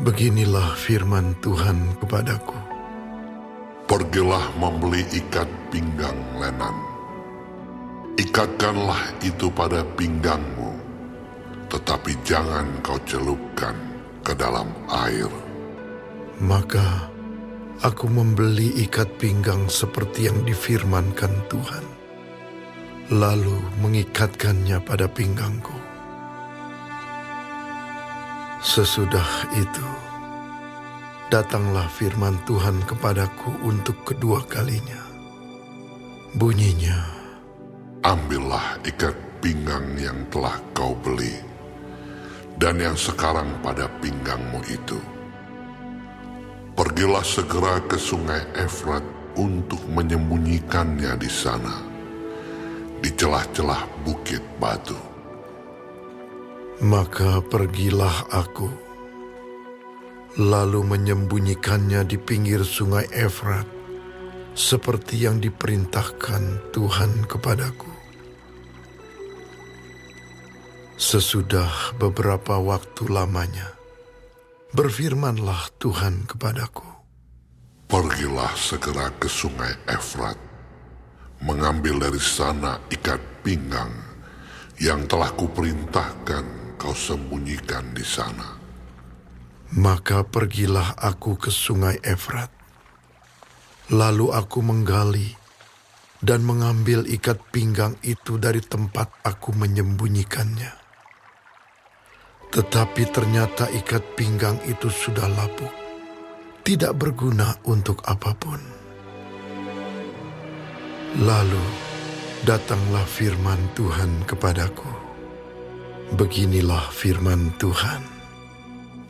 Beginilah firman Tuhan kepadaku. Pergilah membeli ikat pinggang lenan. Ikatkanlah itu pada pinggangmu, tetapi jangan kau celupkan ke dalam air. Maka aku membeli ikat pinggang seperti yang difirmankan Tuhan, lalu mengikatkannya pada pinggangku. Sesudah itu, datanglah firman Tuhan kepadaku untuk kedua kalinya. Bunyinya, Ambillah ikat pinggang yang telah kau beli, dan yang sekarang pada pinggangmu itu. Pergilah segera ke sungai Efrat untuk menyembunyikannya di sana, di celah-celah bukit batu. maka pergilah aku, lalu menyembunyikannya di pinggir sungai Efrat, seperti yang diperintahkan Tuhan kepadaku. Sesudah beberapa waktu lamanya, berfirmanlah Tuhan kepadaku, Pergilah segera ke sungai Efrat, mengambil dari sana ikat pinggang yang telah kuperintahkan kau sembunyikan di sana. Maka pergilah aku ke sungai Efrat. Lalu aku menggali dan mengambil ikat pinggang itu dari tempat aku menyembunyikannya. Tetapi ternyata ikat pinggang itu sudah lapuk, tidak berguna untuk apapun. Lalu datanglah firman Tuhan kepadaku. Beginilah firman Tuhan.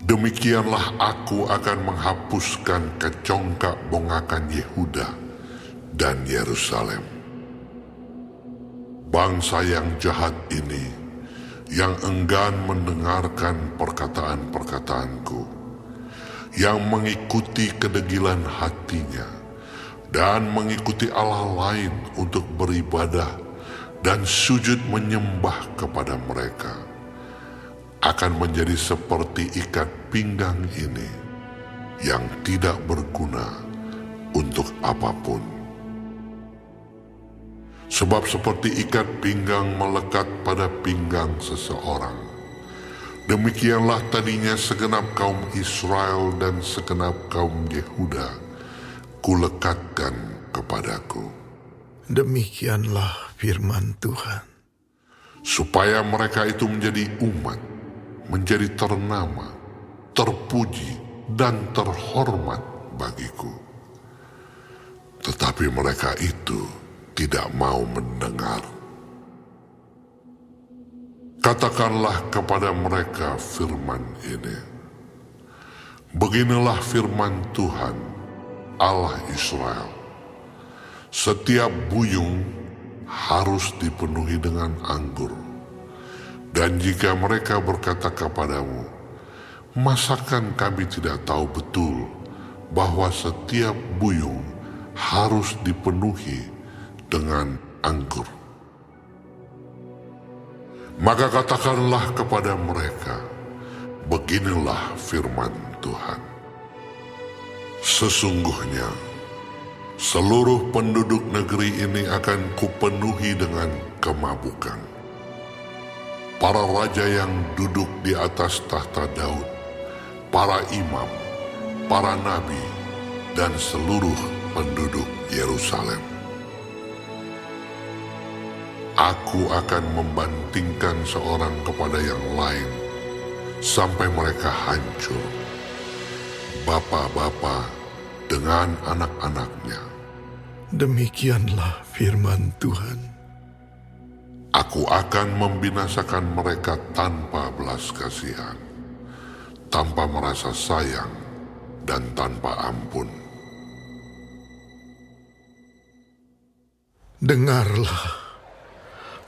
Demikianlah aku akan menghapuskan kecongkak bongakan Yehuda dan Yerusalem. Bangsa yang jahat ini, yang enggan mendengarkan perkataan-perkataanku, yang mengikuti kedegilan hatinya, dan mengikuti Allah lain untuk beribadah dan sujud menyembah kepada mereka, akan menjadi seperti ikat pinggang ini yang tidak berguna untuk apapun. Sebab seperti ikat pinggang melekat pada pinggang seseorang, demikianlah tadinya segenap kaum Israel dan segenap kaum Yehuda kulekatkan kepadaku. Demikianlah firman Tuhan. Supaya mereka itu menjadi umat, menjadi ternama, terpuji, dan terhormat bagiku. Tetapi mereka itu tidak mau mendengar. Katakanlah kepada mereka firman ini. Beginilah firman Tuhan, Allah Israel. Setiap buyung harus dipenuhi dengan anggur. Dan jika mereka berkata kepadamu, masakan kami tidak tahu betul bahwa setiap buyung harus dipenuhi dengan anggur? Maka katakanlah kepada mereka, beginilah firman Tuhan. Sesungguhnya, seluruh penduduk negeri ini akan kupenuhi dengan kemabukan. Para raja yang duduk di atas tahta Daud, para imam, para nabi, dan seluruh penduduk Yerusalem. Aku akan membantingkan seorang kepada yang lain sampai mereka hancur. Bapa-bapa dengan anak-anaknya. Demikianlah firman Tuhan. Aku akan membinasakan mereka tanpa belas kasihan, tanpa merasa sayang, dan tanpa ampun. Dengarlah,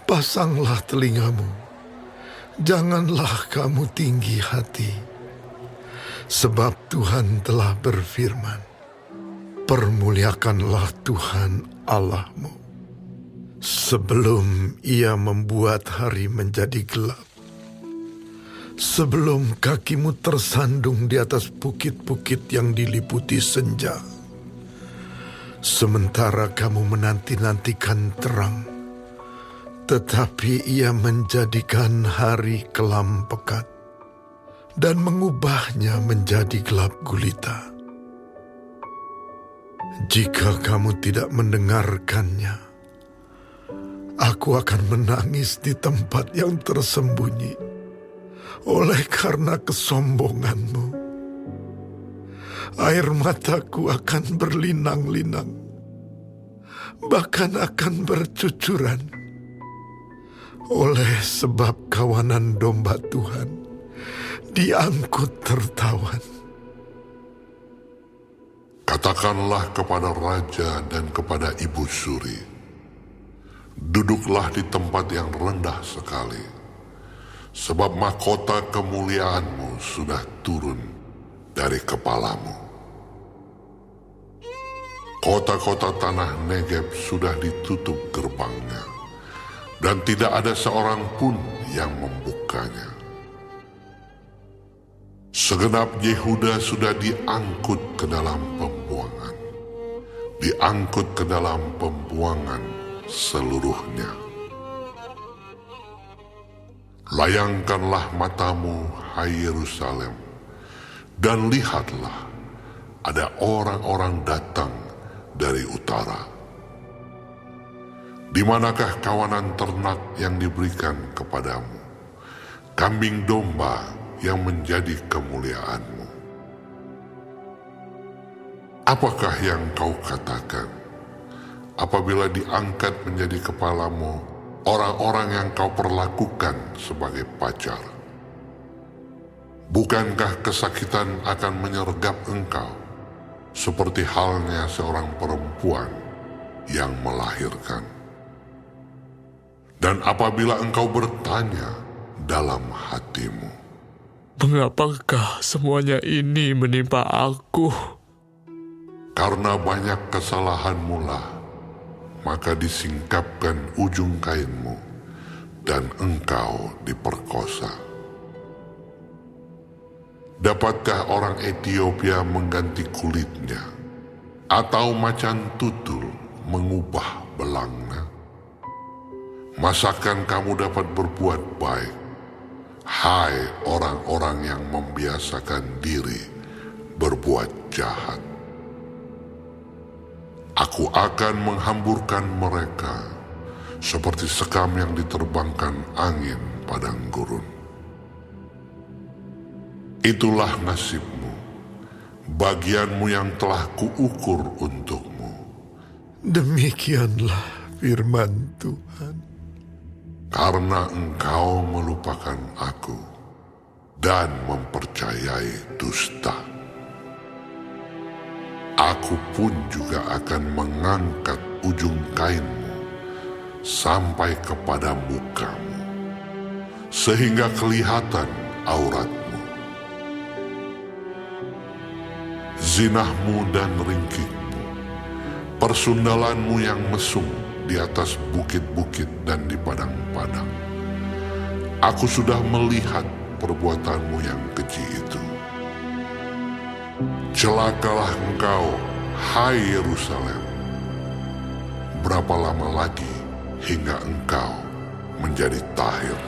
pasanglah telingamu, janganlah kamu tinggi hati, sebab Tuhan telah berfirman, permuliakanlah Tuhan Allahmu, sebelum Ia membuat hari menjadi gelap, sebelum kakimu tersandung di atas bukit-bukit yang diliputi senja. Sementara kamu menanti-nantikan terang, tetapi ia menjadikan hari kelam pekat dan mengubahnya menjadi gelap gulita. Jika kamu tidak mendengarkannya, aku akan menangis di tempat yang tersembunyi oleh karena kesombonganmu. Air mataku akan berlinang-linang, bahkan akan bercucuran, oleh sebab kawanan domba Tuhan diangkut tertawan. Katakanlah kepada raja dan kepada ibu suri, duduklah di tempat yang rendah sekali, sebab mahkota kemuliaanmu sudah turun dari kepalamu. Kota-kota tanah Negeb sudah ditutup gerbangnya, dan tidak ada seorang pun yang membukanya. Segenap Yehuda sudah diangkut ke dalam pembuangan, diangkut ke dalam pembuangan seluruhnya. Layangkanlah matamu, hai Yerusalem, dan lihatlah, ada orang-orang datang dari utara. Di manakah kawanan ternak yang diberikan kepadamu, kambing domba yang menjadi kemuliaanmu? Apakah yang kau katakan apabila diangkat menjadi kepalamu orang-orang yang kau perlakukan sebagai pacar? Bukankah kesakitan akan menyergap engkau seperti halnya seorang perempuan yang melahirkan? Dan apabila engkau bertanya dalam hatimu, mengapakah semuanya ini menimpa aku? Karena banyak kesalahanmu lah, maka disingkapkan ujung kainmu, dan engkau diperkosa. Dapatkah orang Ethiopia mengganti kulitnya, atau macan tutul mengubah belangnya? Masakan kamu dapat berbuat baik, hai orang-orang yang membiasakan diri berbuat jahat? Aku akan menghamburkan mereka seperti sekam yang diterbangkan angin padang gurun. Itulah nasibmu, bagianmu yang telah kuukur untukmu. Demikianlah firman Tuhan. Karena engkau melupakan aku dan mempercayai dusta, aku pun juga akan mengangkat ujung kainmu sampai kepada mukamu, sehingga kelihatan auratmu. Zinahmu dan ringkihmu, persundalanmu yang mesum di atas bukit-bukit dan di padang-padang. Aku sudah melihat perbuatanmu yang keji itu. Celakalah engkau, hai Yerusalem. Berapa lama lagi hingga engkau menjadi tahir?